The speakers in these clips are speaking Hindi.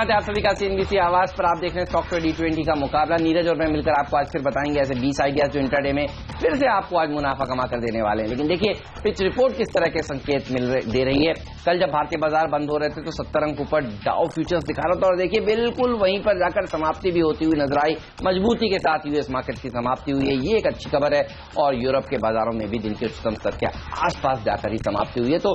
स्वागत है आप सभी का सीएनबीसी आवाज पर। आप देख रहे हैं स्टॉक D20 का मुकाबला। नीरज और मैं मिलकर आपको आज फिर बताएंगे ऐसे 20 आइडियाज जो इंट्राडे में फिर से आपको आज मुनाफा कमा कर देने वाले हैं। लेकिन देखिए पिच रिपोर्ट किस तरह के संकेत दे रही है। कल जब भारतीय बाजार बंद हो रहे थे तो 70 अंक ऊपर डाउ फ्यूचर्स दिखा रहा था और देखिए बिल्कुल वहीं पर जाकर समाप्ति भी होती हुई नजर आई। मजबूती के साथ यूएस मार्केट की समाप्ति हुई है, ये एक अच्छी खबर है। और यूरोप के बाजारों में भी दिन के उच्चतम स्तर के आसपास जाकर ही समाप्ति हुई है। तो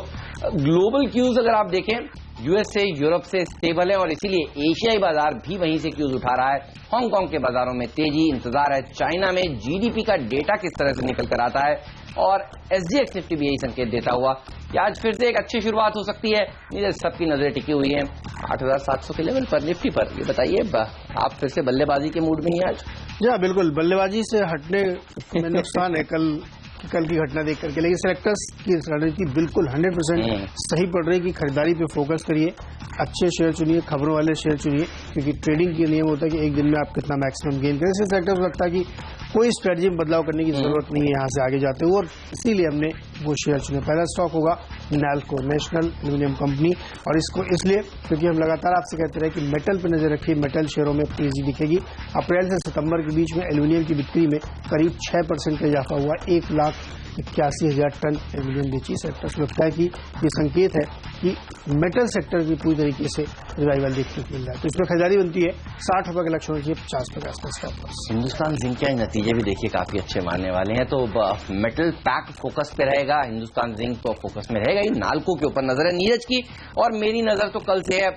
ग्लोबल क्यूज अगर आप देखें यूएस से यूरोप से स्टेबल है और इसीलिए एशियाई बाजार भी वहीं से क्यूज उठा रहा है। हांगकांग के बाजारों में तेजी इंतजार है। चाइना में जीडीपी का डेटा किस तरह से निकल कर आता है और एसजीएक्स निफ्टी भी यही संकेत देता हुआ कि आज फिर से एक अच्छी शुरुआत हो सकती है। नीरज सबकी नजरें टिकी हुई हैं 8700 के लेवल पर निफ्टी पर। ये बताइए आप फिर से बल्लेबाजी के मूड में ही आज? जी हाँ बिल्कुल, बल्लेबाजी से हटने में नुकसान है कल की घटना देख करके, लेकिन सेलेक्टर्स की रणनीति बिल्कुल 100% सही पड़ रही है कि खरीदारी पे फोकस करिए, अच्छे शेयर चुनिए, खबरों वाले शेयर चुनिए, क्योंकि ट्रेडिंग के नियम होता है कि एक दिन में आप कितना मैक्सिमम गेन करें। इससे सेलेक्टर्स को लगता है कि कोई स्ट्रेटजी में बदलाव करने की जरूरत नहीं है यहाँ से आगे जाते हुए, और इसीलिए हमने वो शेयर चुने। पहला स्टॉक होगा नैल्को, नेशनल एल्यूमिनियम कंपनी, और इसको इसलिए क्योंकि हम लगातार आपसे कहते रहे कि मेटल पर नजर रखिए, मेटल शेयरों में तेजी दिखेगी। अप्रैल से सितंबर के बीच में एल्यूमिनियम की बिक्री में करीब 6% का इजाफा हुआ, 1,81,000 टन एल्यूमिनियम बेची। सेक्टर को लगता है कि ये संकेत है कि मेटल सेक्टर की पूरी तरीके से रिवाइवल देखने को मिल रहा है। तो इसमें खरीदारी बनती है 60 रुपए के लक्ष्य होना चाहिए, 50 रुपए के आसपास स्टॉप लॉस। हिंदुस्तान जिंक के नतीजे भी देखिए काफी अच्छे मानने वाले हैं, तो मेटल पैक फोकस पे रहेगा, हिंदुस्तान जिंक तो फोकस में रहेगा ही। नाल्को के ऊपर नजर है नीरज की, और मेरी नजर तो कल से है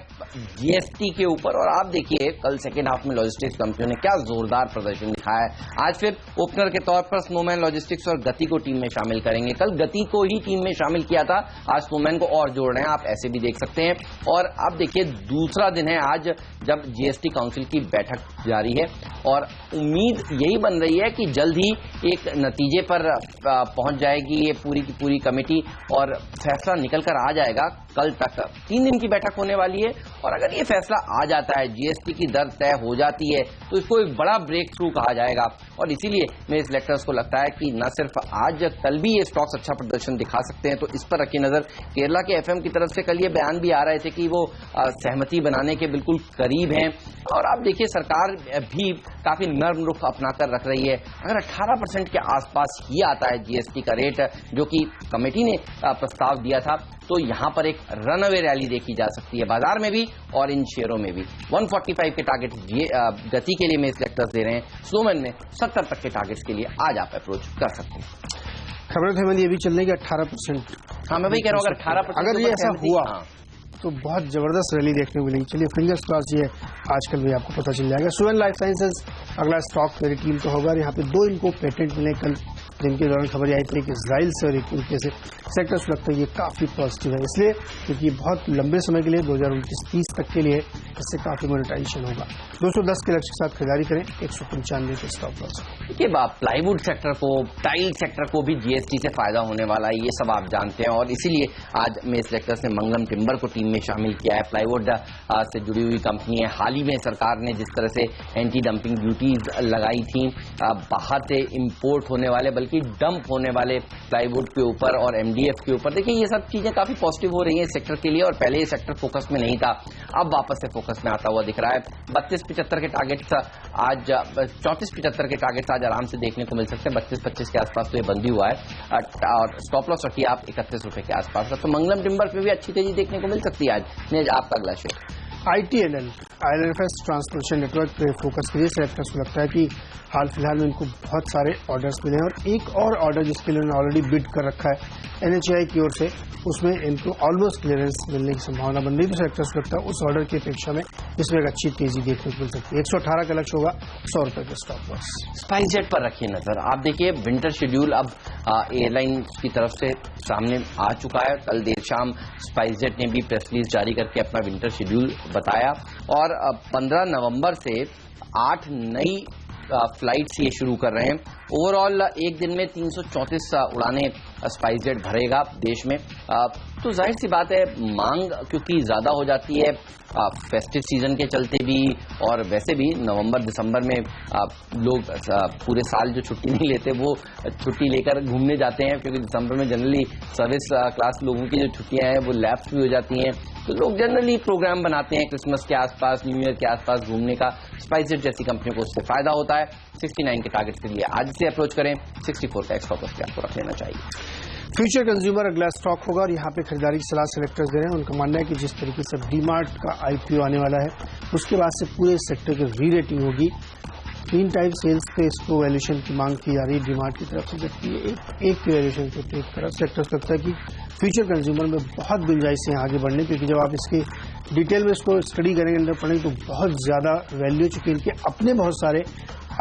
जीएसटी के ऊपर। और आप देखिए कल सेकेंड हाफ में लॉजिस्टिक्स कंपनियों ने क्या जोरदार प्रदर्शन दिखाया है। आज फिर ओपनर के तौर पर स्नोमैन लॉजिस्टिक्स और गति को टीम में शामिल करेंगे। कल गति को ही टीम में शामिल किया था, आज स्नोमैन को और जोड़ रहे हैं, आप ऐसे भी देख सकते हैं। और आप देखिए दूसरा दिन है आज जब जीएसटी काउंसिल की बैठक जारी है, और उम्मीद यही बन रही है कि जल्द ही एक नतीजे पर पहुंच जाएगी ये पूरी की पूरी कमेटी और फैसला निकल कर आ जाएगा। कल तक 3 दिन की बैठक होने वाली है, और अगर ये फैसला आ जाता है, जीएसटी की दर तय हो जाती है, तो इसको एक बड़ा ब्रेक थ्रू कहा जाएगा। और इसीलिए मेरे सिलेक्टर्स को लगता है कि न सिर्फ आज कल भी ये स्टॉक्स अच्छा प्रदर्शन दिखा सकते हैं, तो इस पर रखिए नजर। केरला के एफएम की तरफ से कल ये बयान भी आ रहे थे कि वो सहमति बनाने के बिल्कुल करीब हैं, और आप देखिए सरकार भी काफी नर्म रुख अपनाकर रख रही है। अगर 18% के आसपास ही आता है जीएसटी का रेट जो कि कमेटी ने प्रस्ताव दिया था, तो यहां पर एक रनअवे रैली देखी जा सकती है बाजार में भी और इन शेयरों में भी। 145 के टारगेट गति के लिए मेरे सिलेक्टर्स दे रहे हैं, स्नोमैन में 70 तक के टारगेट्स के लिए आज आप अप्रोच कर सकते हैं। खबर थे ये भी चल रही है 18%। हाँ मैं वही कह रहा हूँ, अगर 18% अगर ये ऐसा हुआ तो बहुत जबरदस्त रैली देखने को मिलेगी। चलिए फिंगर्स क्रॉस, ये आजकल भी आपको पता चल जाएगा। सुवेन लाइफ साइंसेज अगला स्टॉक मेरी टीम का होगा, और यहाँ पे 2 इनको पेटेंट मिले। कल दिन के दौरान खबर आई थी कि इजराइल से और एक तरीके से सेक्टर्स को लगता है ये काफी पॉजिटिव है, इसलिए क्योंकि बहुत लंबे समय के लिए 2029-30 तक के लिए इससे काफी मोनेटाइजेशन होगा। 210 के लक्ष्य के साथ खरीदारी करें, 195 के स्टॉप लॉस। देखिए प्लाईवुड सेक्टर को, टाइल सेक्टर को भी जीएसटी से फायदा होने वाला है, ये सब आप जानते हैं, और इसीलिए आज मेरे सिलेक्टर्स ने मंगलम टिम्बर को टीम में शामिल किया है। प्लाईवुड से जुड़ी हुई कंपनी है। हाल ही में सरकार ने जिस तरह से एंटी डंपिंग ड्यूटीज लगाई थी बाहर से इंपोर्ट होने वाले बल्कि डंप होने वाले प्लाईवुड के ऊपर और एमडीएफ के ऊपर, देखिए ये सब चीजें काफी पॉजिटिव हो रही हैं इस सेक्टर के लिए। और पहले ये सेक्टर फोकस में नहीं था, अब वापस से फोकस में आता हुआ दिख रहा है। 32-75 के टारगेट्स आज, 34-75 के टारगेट्स आज आराम से देखने को मिल सकते हैं। 32-25 के आसपास तो ये बंद ही हुआ है, और स्टॉप लॉस रखिए आप 31 रुपए के आसपास। तो मंगलम टिम्बर पे भी अच्छी तेजी देखने को मिल सकती है आज। नेज आपका अगला share ITNL, IL&FS transmission network पे फोकस करिए। सेलेक्टर्स को लगता है कि हाल फिलहाल में इनको बहुत सारे ऑर्डर्स मिले हैं, और एक और ऑर्डर जिसके लिए उन्होंने ऑलरेडी बिड कर रखा है NHAI की ओर से, उसमें इनको ऑलमोस्ट क्लियरेंस मिलने की संभावना बन रही है। तो सेलेक्टर्स को लगता है उस ऑर्डर की अपेक्षा में इसमें एक अच्छी तेजी देखने को मिल सकती है। 118 का लक्ष्य होगा, 100 रुपए के स्टॉप लॉस। स्पाइसजेट पर रखिए नजर। आप देखिए विंटर शेड्यूल अब एयरलाइन की तरफ से सामने आ चुका है। कल देर शाम स्पाइसजेट ने भी प्रेस रिलीज जारी करके अपना विंटर शेड्यूल बताया, और 15 नवंबर से 8 नई फ्लाइट्स ये शुरू कर रहे हैं। ओवरऑल एक दिन में 334 उड़ानें स्पाइसजेट भरेगा देश में। तो जाहिर सी बात है मांग क्योंकि ज्यादा हो जाती है फेस्टिव सीजन के चलते भी, और वैसे भी नवंबर दिसंबर में लोग पूरे साल जो छुट्टी नहीं लेते वो छुट्टी लेकर घूमने जाते हैं, क्योंकि दिसंबर में जनरली सर्विस क्लास लोगों की जो छुट्टियां हैं वो लैप्स भी हो जाती हैं। तो लोग जनरली प्रोग्राम बनाते हैं क्रिसमस के आसपास, न्यू ईयर के आसपास घूमने का। स्पाइसजेट जैसी कंपनियों को उससे फायदा होता है। 69 के टारगेट के लिए आज से अप्रोच करें, 64 का एक्स-फोकस पे आपको रख लेना चाहिए। फ्यूचर कंज्यूमर अगला स्टॉक होगा और यहाँ पे खरीदारी की सलाह सेलेक्टर्स दे रहे हैं। उनका मानना है कि जिस तरीके से डीमार्ट का आईपीओ आने वाला है, उसके बाद से पूरे सेक्टर की री रेटिंग होगी। 3 टाइम सेल्स पे इसको वैल्यूएशन की मांग की जा रही है डीमार्ट की तरफ से, जबकि एक की वैल्यूएशन को एक तरफ सेक्टर्स लगता है कि फ्यूचर कंज्यूमर में बहुत गुंजाइश है आगे बढ़ने, क्योंकि जब आप इसके डिटेल में इसको स्टडी करेंगे, अंदर पढ़ेंगे, तो बहुत ज्यादा वैल्यू, चूंकि इनके अपने बहुत सारे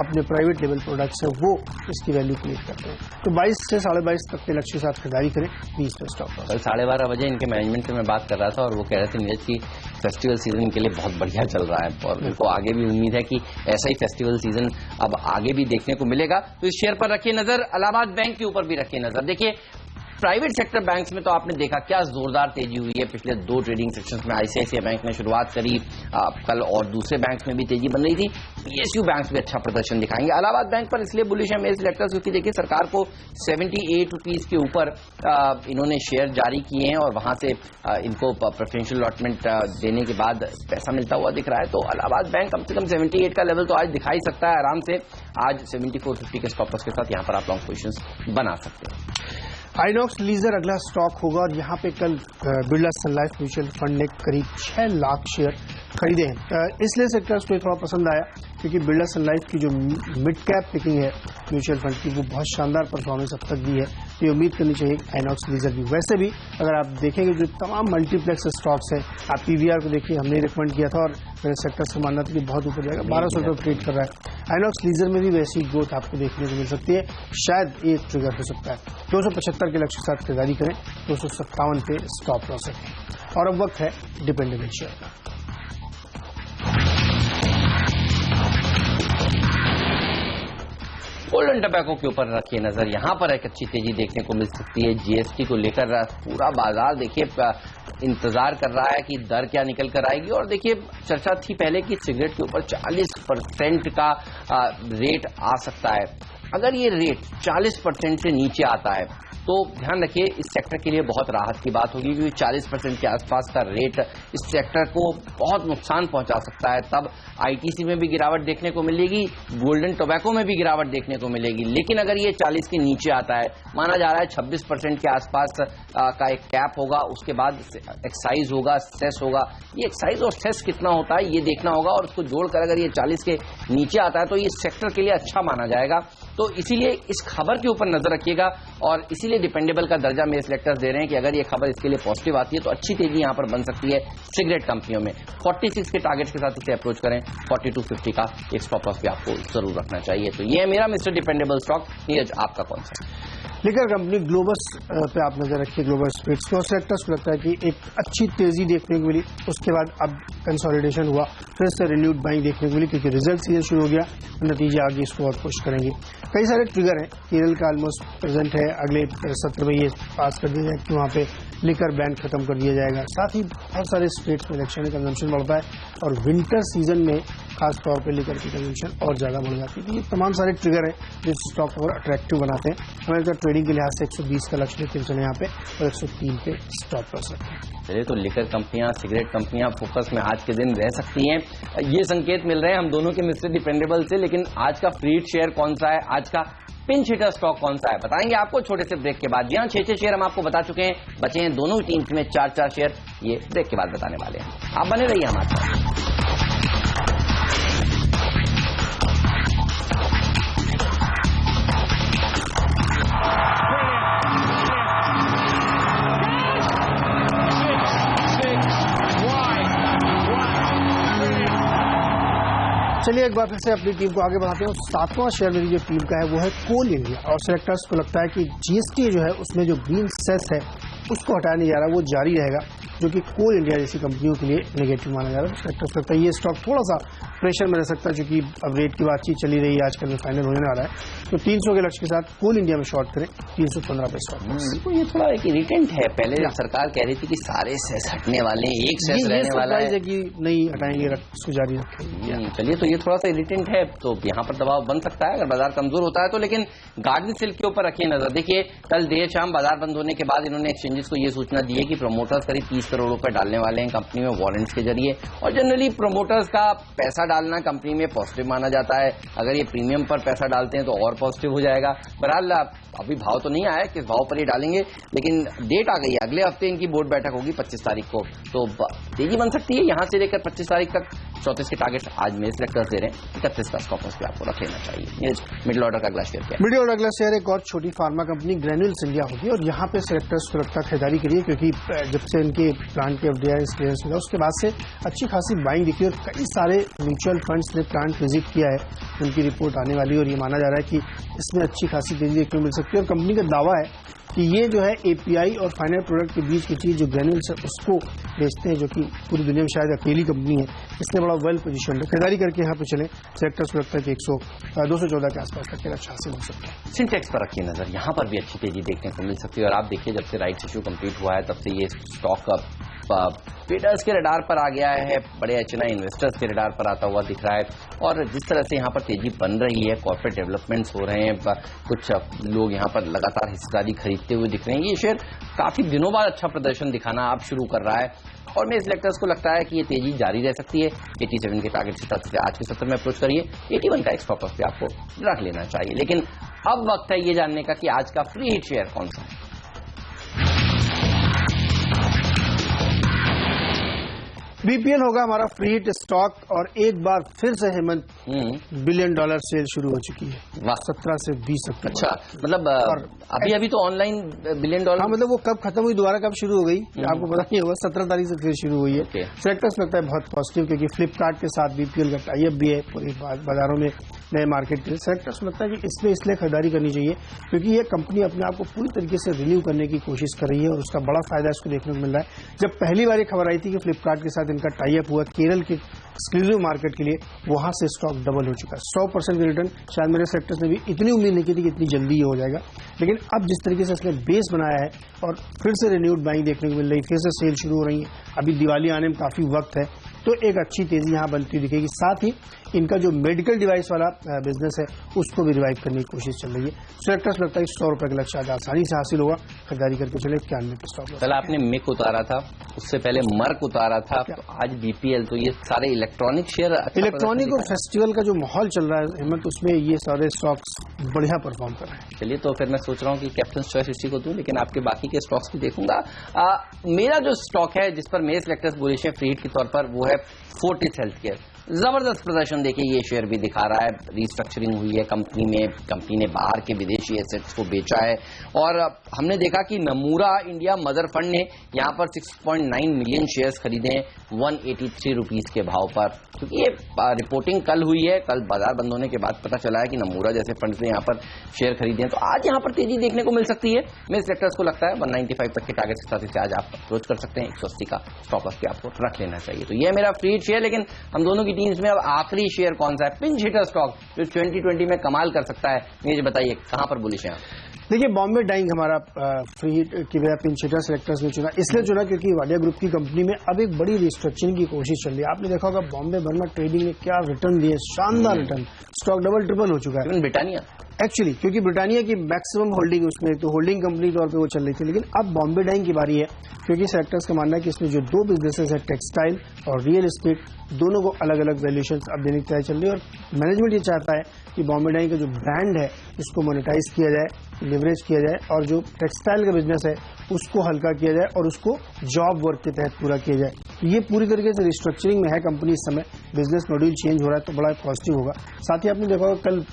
अपने प्राइवेट लेवल प्रोडक्ट्स है वो इसकी वैल्यू क्रिएट करते हैं। तो 22 से 22.5 तक के लक्ष्य के साथ खरीदारी करें 20 पे स्टॉक। कल 12:30 बजे इनके मैनेजमेंट से मैं बात कर रहा था और वो कह रहे थे नीरज की फेस्टिवल सीजन के लिए बहुत बढ़िया चल रहा है और उनको आगे भी उम्मीद है कि ऐसा ही फेस्टिवल सीजन अब आगे भी देखने को मिलेगा। तो इस शेयर पर रखिए नजर। इलाहाबाद बैंक के ऊपर भी रखिए नजर। देखिए प्राइवेट सेक्टर बैंक्स में तो आपने देखा क्या जोरदार तेजी हुई है पिछले 2 ट्रेडिंग सेशंस में। आईसीआईसीआई बैंक ने शुरुआत करी कल और दूसरे बैंक्स में भी तेजी बन रही थी। पीएसयू बैंक्स भी अच्छा प्रदर्शन दिखाएंगे। इलाहाबाद बैंक पर इसलिए बुलिश है मेरे सिलेक्टर्स क्योंकि देखिए सरकार को 78 रुपीज के ऊपर इन्होंने शेयर जारी किए हैं और वहां से इनको प्रेफरेंशियल अलॉटमेंट देने के बाद पैसा मिलता हुआ दिख रहा है। तो इलाहाबाद बैंक कम से कम 78 का लेवल तो आज दिखा ही सकता है आराम से। आज 74.50 के स्टॉप लॉस के साथ यहां पर आप लॉन्ग पोजीशंस बना सकते हैं। आइनॉक्स लीजर अगला स्टॉक होगा और यहाँ पे कल बिरला सन लाइफ म्यूचुअल फंड ने करीब 6 लाख शेयर खरीदे हैं। इसलिए सेक्टर्स को थोड़ा पसंद आया क्योंकि बिरला सन लाइफ की जो मिड कैप पिकिंग है म्यूचुअल फंड की, वो बहुत शानदार परफॉर्मेंस अब तक दी है। तो ये उम्मीद करनी चाहिए आइनॉक्स लीजर भी। वैसे भी अगर आप देखेंगे जो तमाम मल्टीप्लेक्स स्टॉक्स हैं, आप पीवीआर को देखिए, हमने रिकमेंड किया था और मेरे सेक्टर से मानना था कि बहुत ऊपर जाएगा, 1200 रुपये ट्रेड कर रहा है। आइनॉक्स लीजर में भी वैसी ग्रोथ आपको देखने को मिल सकती है। शायद एक ट्रिगर हो सकता है। 275 के लक्ष्य के साथ खरीदारी करें, 257 पे स्टॉप लॉस रखें। और अब वक्त है डिपेंडेबल शेयर का। गोल्डन टबैको के ऊपर रखिए नजर। यहां पर एक अच्छी तेजी देखने को मिल सकती है। जीएसटी को लेकर पूरा बाजार देखिए इंतजार कर रहा है कि दर क्या निकल कर आएगी। और देखिए चर्चा थी पहले कि सिगरेट के ऊपर 40% का रेट आ सकता है। अगर ये रेट 40% से नीचे आता है तो ध्यान रखिए इस सेक्टर के लिए बहुत राहत की बात होगी, क्योंकि 40% के आसपास का रेट इस सेक्टर को बहुत नुकसान पहुंचा सकता है। तब आईटीसी में भी गिरावट देखने को मिलेगी, गोल्डन टोबैको में भी गिरावट देखने को मिलेगी। लेकिन अगर ये 40 के नीचे आता है, माना जा रहा है 26% के आसपास का एक कैप होगा, उसके बाद एक्साइज होगा, सेस होगा। ये एक्साइज और सेस कितना होता है ये देखना होगा और उसको जोड़कर अगर ये 40 के नीचे आता है तो ये सेक्टर के लिए अच्छा माना जाएगा। तो इसीलिए इस खबर के ऊपर नजर रखिएगा और इसीलिए डिपेंडेबल का दर्जा मेरे सिलेक्टर्स दे रहे हैं कि अगर ये खबर इसके लिए पॉजिटिव आती है तो अच्छी तेजी यहां पर बन सकती है सिगरेट कंपनियों में। 46 के टारगेट के साथ इसे अप्रोच करें। 42.50 का एक स्टॉप लॉस भी आपको जरूर रखना चाहिए। तो ये है मेरा मिस्टर डिपेंडेबल स्टॉक। नीरज आपका कौन सा? लिकर कंपनी ग्लोबस पे आप नजर रखिए। ग्लोबल स्पिरिट्स को सेक्टर्स को लगता है कि एक अच्छी तेजी देखने को मिली, उसके बाद अब कंसोलिडेशन हुआ, फिर से रिन्यूड बाइंग देखने को मिली क्योंकि रिजल्ट सीजन शुरू हो गया, नतीजे आगे इसको और पुश करेंगे। कई सारे ट्रिगर हैं। केरल का ऑलमोस्ट प्रेजेंट है, अगले सत्र में ये पास कर दिया जाए कि वहाँ पे लिकर बैन खत्म कर दिया जाएगा। साथ ही बहुत सारे स्टेट्स में इलेक्शन कंजम्पशन बढ़ता है और विंटर सीजन में खासतौर पर लिकर की कंजम्पशन और ज्यादा बढ़ जाती है। तो ये तमाम सारे ट्रिगर हैं जो स्टॉक और अट्रैक्टिव बनाते हैं। हमें ट्रेडिंग के लिहाज से 120 का लक्ष्य लेते हैं यहाँ पे और 103 पे स्टॉप लॉस रखें। चलिए तो लिकर कंपनियां, सिगरेट कंपनियां फोकस में आज के दिन रह सकती हैं। ये संकेत मिल रहे हैं हम दोनों के मिस्टर डिपेंडेबल से। लेकिन आज का फ्रीड शेयर कौन सा है, आज का पिंच हिटर स्टॉक कौन सा है, बताएंगे आपको छोटे से ब्रेक के बाद। जी हाँ, 6 शेयर हम आपको बता चुके हैं, बचे हैं दोनों टीम्स में 4 शेयर, ये ब्रेक के बाद बताने वाले हैं। आप बने रहिए हमारे साथ। चलिए एक बार फिर से अपनी टीम को आगे बढ़ाते हैं। 7वां शेयर मेरी जो टीम का है वो है कोल इंडिया और सिलेक्टर्स को लगता है कि जीएसटी जो है उसमें जो ग्रीन सेस है उसको हटाया नहीं जा रहा, वो जारी रहेगा, जो कि कोल इंडिया जैसी कंपनियों के लिए नेगेटिव माना जा रहा है। सिलेक्टर्स को लगता है ये स्टॉक थोड़ा सा प्रेशर में रह सकता है क्योंकि अब रेट की बातचीत चली रही है, आजकल में फाइनल होने वाला है। तो 300 के लक्ष्य के साथ कोल इंडिया में शॉर्ट करें, 315 पे स्टॉप। तो ये थोड़ा एक इरिटेंट है। पहले सरकार कह रही थी कि सारे सेस हटने वाले हैं, एक सेस रहने वाला है कि नहीं हटाएंगे, उसको जारी रखेंगे। चलिए तो ये थोड़ा सा इरिटेंट है, तो यहाँ पर दबाव बन सकता है अगर बाजार कमजोर होता है तो। लेकिन गार्डन सिल्क के ऊपर रखिए नजर। देखिए कल देर शाम बाजार बंद होने के बाद इन्होंने एक्सचेंजेस को ये सूचना दी है कि प्रमोटर्स करीब 30 करोड़ रुपए डालने वाले हैं कंपनी में वारंट्स के जरिए। और जनरली प्रमोटर्स का पैसा डालना कंपनी में पॉजिटिव माना जाता है, अगर ये प्रीमियम पर पैसा डालते हैं तो और पॉजिटिव हो जाएगा। बहरहाल अभी भाव तो नहीं आया किस भाव पर ये डालेंगे, लेकिन डेट आ गई है, अगले हफ्ते इनकी बोर्ड बैठक होगी 25 तारीख को, तो तेजी बन सकती है यहां से लेकर 25 तारीख तक। 34 के टारगेट आज मेरे सेलेक्टर्स दे रहे हैं, 31 का स्टॉप लॉस पे आपको रख लेना चाहिए। मिडिल ऑर्डर का अगला शेयर क्या है? मिडिल ऑर्डर अगला शेयर एक और छोटी फार्मा कंपनी ग्रैन्यूल्स इंडिया होगी, और यहाँ पे सेलेक्टर्स को लगता है खरीदारी करिए, क्योंकि जब से इनके प्लांट के एफडीआई क्लियरेंस मिला उसके बाद से अच्छी खासी बाइंग दिखी, और कई सारे म्यूचुअल फंड्स ने प्लांट विजिट किया है, उनकी रिपोर्ट आने वाली है, और ये माना जा रहा है कि इसमें अच्छी खासी तेजी देखने को मिल सकती है। और कंपनी का दावा है कि ये जो है एपीआई और फाइनल प्रोडक्ट के बीच की चीज जो ग्रैन्यूल्स है उसको बेचते हैं, जो कि पूरी दुनिया में शायद अकेली कंपनी है, इसने बड़ा वेल पोजीशन है। खरीदारी करके यहाँ पे चले, सेक्टर्स को लगता है कि 214 के आसपास तक के लक्ष्य हासिल हो सकता है। सिंटेक्स पर रखिए नजर, यहाँ पर भी अच्छी तेजी देखने को मिल सकती है। और आप देखिए जब से राइट्स इश्यू कंप्लीट हुआ है तब से ये स्टॉक ट्रेडर्स के रडार पर आ गया है, बड़े एचएनआई इन्वेस्टर्स के रडार पर आता हुआ दिख रहा है। और जिस तरह से यहाँ पर तेजी बन रही है, कॉर्पोरेट डेवलपमेंट्स हो रहे हैं, कुछ लोग यहाँ पर लगातार हिस्सेदारी खरीदते हुए दिख रहे हैं, ये शेयर काफी दिनों बाद अच्छा प्रदर्शन दिखाना आप शुरू कर रहा है। और मेरे सेलेक्टर्स को लगता है कि ये तेजी जारी रह सकती है। 87 के टारगेट से आज के सत्र में अप्रोच करिए, 81 का एक स्टॉप लॉस पे आपको रख लेना चाहिए। लेकिन अब वक्त है ये जानने का कि आज का फ्री हिट शेयर कौन सा है। बीपीएल होगा हमारा फ्री हिट स्टॉक, और एक बार फिर से हेमंत $1 बिलियन सेल शुरू हो चुकी है 17 से 20 अक्टूबर। अच्छा, मतलब अभी तो ऑनलाइन $1 बिलियन, हाँ, मतलब वो कब खत्म हुई, दोबारा कब शुरू हो गई आपको पता नहीं होगा, 17 तारीख से फिर शुरू हुई है। सेक्टर्स लगता है बहुत पॉजिटिव, क्योंकि फ्लिपकार्ट के साथ बीपीएल का टाइप भी है पूरी बाजारों में, नए मार्केट के लिए। सेक्टर्स लगता है कि इसमें इसलिए खरीदारी करनी चाहिए क्योंकि ये कंपनी अपने आप को पूरी तरीके से रिन्यू करने की कोशिश कर रही है, और उसका बड़ा फायदा इसको देखने को मिल रहा है। जब पहली बार ये खबर आई थी कि फ्लिपकार्ट के साथ इनका टाई अप हुआ केरल के एक्सक्लूसिव मार्केट के लिए, वहां से स्टॉक डबल हो चुका है, 100% की रिटर्न। शायद मेरे सेक्टर्स ने भी इतनी उम्मीद नहीं की थी कि इतनी जल्दी ये हो जाएगा, लेकिन अब जिस तरीके से इसने बेस बनाया है और फिर से रिन्यूड बाइंग देखने को मिल रही, फिर से सेल शुरू हो रही है, अभी दिवाली आने में काफी वक्त है, तो एक अच्छी तेजी यहां बनती हुई दिखेगी। साथ ही इनका जो मेडिकल डिवाइस वाला बिजनेस है उसको भी रिवाइव करने की कोशिश चल रही है। सेक्टर्स लगता है ₹100 का लक्ष्य आज आसानी से हासिल होगा, खरीदारी करके चले। 91 के स्टॉक लॉस। कल आपने मिक उतारा था, उससे पहले मर्क उतारा था, तो आज बीपीएल, तो ये सारे इलेक्ट्रॉनिक शेयर, इलेक्ट्रॉनिक और फेस्टिवल का जो माहौल चल रहा है हेमंत, उसमें ये सारे स्टॉक्स बढ़िया परफॉर्म कर रहे हैं। चलिए, तो फिर मैं सोच रहा हूँ कि कैप्टन चॉइस इसी को दूं, लेकिन आपके बाकी के स्टॉक्स भी देखूंगा। मेरा जो स्टॉक है जिस पर मेरे सेलेक्टर्स बुलिश है फ्री हिट के तौर पर, वो है फोर्टिस हेल्थकेयर। जबरदस्त प्रदर्शन देखिए ये शेयर भी दिखा रहा है, रिस्ट्रक्चरिंग हुई है कंपनी में, कंपनी ने बाहर के विदेशी एसेट्स को बेचा है, और हमने देखा कि नमूरा इंडिया मदर फंड ने यहां पर 6.9 मिलियन शेयर्स खरीदे हैं 183 रुपीज के भाव पर। क्योंकि ये रिपोर्टिंग कल हुई है, कल बाजार बंद होने के बाद पता चला है कि नमूरा जैसे फंड ने यहां पर शेयर खरीदे हैं, तो आज यहां पर तेजी देखने को मिल सकती है। मेरे सेक्टर्स को लगता है 195 तक के टारगेट के साथ आज आप अप्रोच कर सकते हैं, 180 का स्टॉप लॉस पे आपको रख लेना चाहिए। तो ये मेरा फ्री हिट शेयर। लेकिन हम दोनों की टीम्स में अब आखिरी शेयर कौन सा है, पिंच हिटर स्टॉक, जो 2020 में कमाल कर सकता है, मुझे बताइए कहां पर बुलिश हैं आप? देखिए, बॉम्बे डाइंग हमारा फ्री हिट की वजह पिंच हिटर सेलेक्टर्स ने चुना, इसलिए चुना क्योंकि वाडिया ग्रुप की कंपनी में अब एक बड़ी रिस्ट्रक्चरिंग की कोशिश चल रही है। आपने देखा होगा बॉम्बे बर्मा ट्रेडिंग ने क्या रिटर्न दिए, शानदार रिटर्न, स्टॉक डबल ट्रिपल हो चुका है। ब्रिटानिया एक्चुअली क्योंकि ब्रिटानिया की मैक्सिमम होल्डिंग उसमें, तो होल्डिंग कंपनी तौर पे वो चल रही थी, लेकिन अब बॉम्बे डाइंग की बारी है, क्योंकि सेक्टर्स का मानना है कि इसमें जो दो बिजनेसेस है, टेक्सटाइल और रियल एस्टेट, दोनों को अलग अलग वैल्यूएशंस अब देने की तैयारी चल रही है। और मैनेजमेंट ये चाहता है कि बॉम्बे डाइंग का जो ब्रांड है उसको मोनेटाइज किया जाए, लिवरेज किया जाए, और जो टेक्सटाइल का बिजनेस है उसको हल्का किया जाए और उसको जॉब वर्क के तहत पूरा किया जाए। तो ये पूरी तरीके से रिस्ट्रक्चरिंग में है कंपनी इस समय, बिजनेस मॉड्यूल चेंज हो रहा है, तो बड़ा पॉजिटिव होगा। साथ ही आपने देखा होगा कल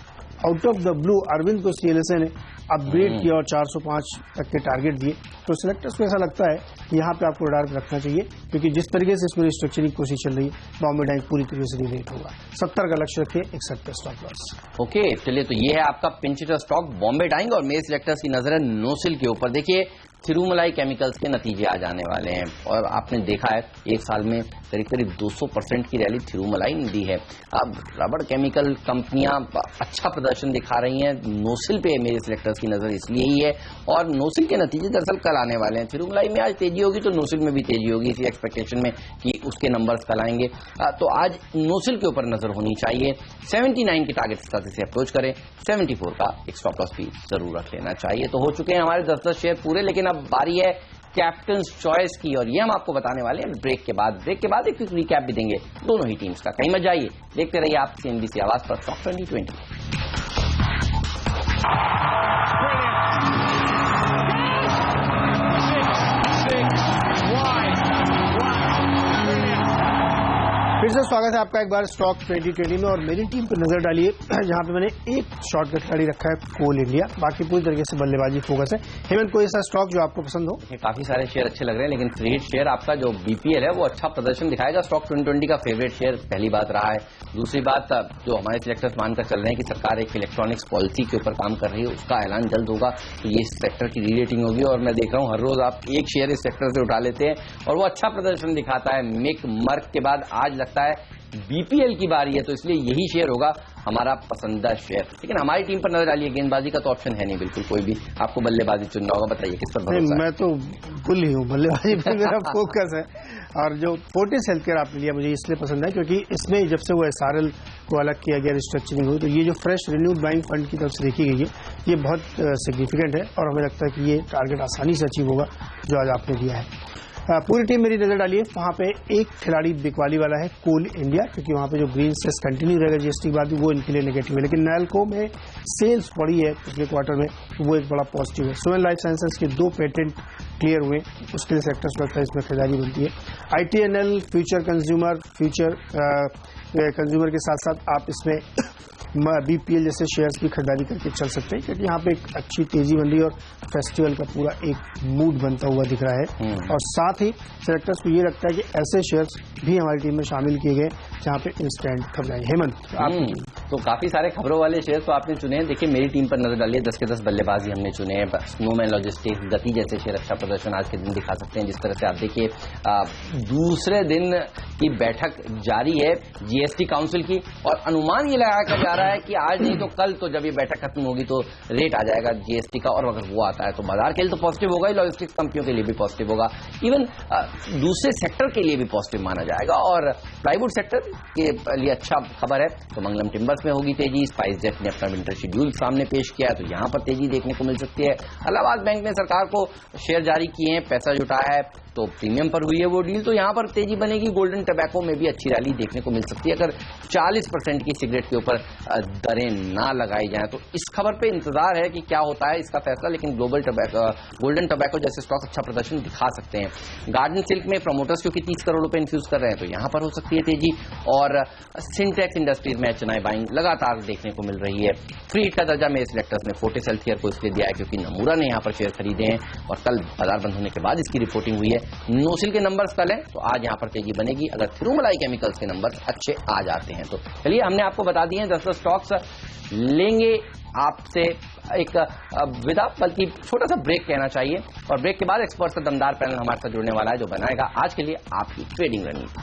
out of the blue Arvind को सीएलएसए ने अपग्रेड किया और 405 तक के टारगेट दिए, तो सिलेक्टर्स को ऐसा लगता है कि यहाँ पे आपको रडार पे रखना चाहिए, क्योंकि जिस तरीके से इसमें रिस्ट्रक्चरिंग की कोशिश चल रही है, बॉम्बे डाइंग पूरी तरीके से रिलेट होगा। 70 का लक्ष्य रखिए, 61 पे स्टॉप लॉस। ओके, चलिए, तो ये है आपका pinch hitter stock Bombay dyeing, और मेरे सिलेक्टर्स की नजर है नोसिल के ऊपर। देखिए, थिरुमलाई केमिकल्स के नतीजे आ जाने वाले हैं, और आपने देखा है एक साल में करीब करीब 200% की रैली थिरुमलाई ने दी है। अब रबड़ केमिकल कंपनियां अच्छा प्रदर्शन दिखा रही हैं, नोसिल पे मेरे सिलेक्टर्स की नजर इसलिए ही है, और नोसिल के नतीजे दरअसल कल आने वाले हैं। थिरुमलाई में आज तेजी होगी तो नोसिल में भी तेजी होगी, इसी एक्सपेक्टेशन में कि उसके नंबर्स कल आएंगे। तो आज नोसिल के ऊपर नजर होनी चाहिए। 79 के टारगेट के साथ इसे अप्रोच करें, 74 का एक स्टॉप लॉस भी जरूर रख लेना चाहिए। तो हो चुके हैं हमारे 10-10 शेयर पूरे, लेकिन अब बारी है कैप्टन चॉइस की, और ये हम आपको बताने वाले हैं ब्रेक के बाद। ब्रेक के बाद एक क्विक रिकैप भी देंगे दोनों ही टीम्स का। कहीं मत जाइए, देखते रहिए आप CNBC आवाज पर टॉप 2020। फिर से स्वागत है आपका एक बार स्टॉक 2020 में। और मेरी टीम पर नजर डालिए, जहां पे मैंने एक शॉर्टकट खिलाड़ी रखा है कोल इंडिया, बाकी पूरी तरीके से बल्लेबाजी फोकस है। हेमंत, कोई ऐसा स्टॉक जो आपको पसंद हो? काफी सारे शेयर अच्छे लग रहे हैं, लेकिन फ्री हिट शेयर आपका जो BPL है वो अच्छा प्रदर्शन दिखाएगा। स्टॉक 2020 का फेवरेट शेयर पहली बात रहा है। दूसरी बात, जो हमारे सिलेक्टर्स मानकर चल रहे हैं कि सरकार एक इलेक्ट्रॉनिक्स पॉलिसी के ऊपर काम कर रही है, उसका ऐलान जल्द होगा, तो ये सेक्टर की रीरेटिंग होगी। और मैं देख रहा हूं हर रोज आप एक शेयर इस सेक्टर से उठा लेते हैं और वो अच्छा प्रदर्शन दिखाता है। मेक मर्क के बाद आज लगता है BPL की बारी है, तो इसलिए यही शेयर होगा हमारा पसंदीदा शेयर। लेकिन हमारी टीम पर नजर डालिए, गेंदबाजी का तो ऑप्शन है नहीं बिल्कुल कोई भी, आपको बल्लेबाजी चुनना होगा। बताइए किस पर भरोसा है? मैं तो बुल ही हूँ, बल्लेबाजी पर मेरा फोकस है। और जो फोर्टिस हेल्थकेयर आपने लिया मुझे इसलिए पसंद है क्योंकि इसमें जब से वो SRL को अलग किया गया, रिस्ट्रक्चरिंग हुई, तो ये जो फ्रेश रिन्यूड बाइंग फंड की तरफ से देखी गई है, ये बहुत सिग्निफिकेंट है और हमें लगता है कि ये टारगेट आसानी से अचीव होगा जो आज आपने दिया है। पूरी टीम मेरी नजर डालिए, वहां पे एक खिलाड़ी बिकवाली वाला है कोल इंडिया, क्योंकि वहां पे जो ग्रीन सेस कंटिन्यू रहेगा GST के बाद भी, वो इनके लिए नेगेटिव है। लेकिन नैल्को में सेल्स बढ़ी है पिछले क्वार्टर में, तो वो एक बड़ा पॉजिटिव है। सुवेन लाइफ साइंसेज के 2 पेटेंट क्लियर हुए, उसके लिए सेक्टर्स लगता है इसमें खरीदारी बनती है। ITNL फ्यूचर कंज्यूमर के साथ साथ आप इसमें BPL जैसे शेयर्स भी खरीदारी करके चल सकते हैं, क्योंकि यहाँ पे एक अच्छी तेजी बन रही है और फेस्टिवल का पूरा एक मूड बनता हुआ दिख रहा है। और साथ ही सेलेक्टर्स को ये लगता है कि ऐसे शेयर्स भी हमारी टीम में शामिल किए गए जहाँ पे इंस्टेंट खबरें। हेमंत, तो काफी सारे खबरों वाले शेयर तो आपने चुने हैं। देखिए मेरी टीम पर नजर डालिए, 10 के 10 बल्लेबाजी हमने चुने हैं। स्नोमैन लॉजिस्टिक्स, गति जैसे शेयर अच्छा प्रदर्शन आज के दिन दिखा सकते हैं। जिस तरह से आप देखिए दूसरे दिन की बैठक जारी है GST काउंसिल की, और अनुमान ये लगाया जा रहा है कि आज नहीं तो कल, तो जब ये बैठक खत्म होगी तो रेट आ जाएगा GST का, और अगर वो आता है तो बाजार के लिए तो पॉजिटिव होगा ही, लॉजिस्टिक्स कंपनियों के लिए भी पॉजिटिव होगा, इवन दूसरे सेक्टर के लिए भी पॉजिटिव माना जाएगा। और प्लाईवुड सेक्टर के लिए अच्छा खबर है तो मंगलम टिम्बर्स में होगी तेजी। स्पाइस जेट ने अपना विंटर शेड्यूल सामने पेश किया है, तो यहां पर तेजी देखने को मिल सकती है। इलाहाबाद बैंक ने सरकार को शेयर जारी किए हैं, पैसा जुटाया है, तो प्रीमियम पर हुई है वो डील, तो यहां पर तेजी बनेगी। गोल्डन टबैको में भी अच्छी रैली देखने को मिल सकती है अगर 40% की सिगरेट के ऊपर दरें ना लगाई जाएं। तो इस खबर पे इंतजार है कि क्या होता है इसका फैसला, लेकिन गोल्डन टबैको जैसे स्टॉक अच्छा प्रदर्शन दिखा सकते हैं। गार्डन सिल्क में प्रमोटर्स क्योंकि 30 करोड़ रुपए इन्फ्यूज कर रहे हैं, तो यहां पर हो सकती है तेजी। और सिंटेक्स इंडस्ट्रीज में HNI बाइंग लगातार देखने को मिल रही है। फ्री हिट का दर्जा मेरे सिलेक्टर्स ने फोर्टिस हेल्थकेयर को इसलिए दिया है क्योंकि नमूरा ने यहां पर शेयर खरीदे हैं और कल बाजार बंद होने के बाद इसकी रिपोर्टिंग हुई है। नोसिल के नंबर्स कल है, तो आज यहां पर तेजी बनेगी अगर थिरुमलाई केमिकल्स के नंबर अच्छे आ जाते हैं तो। चलिए हमने आपको बता दिए हैं 10 स्टॉक्स। लेंगे आपसे एक विदा, बल्कि छोटा सा ब्रेक कहना चाहिए, और ब्रेक के बाद एक्सपर्ट्स का दमदार पैनल हमारे साथ जुड़ने वाला है जो बनाएगा आज के लिए आपकी ट्रेडिंग रणनीति।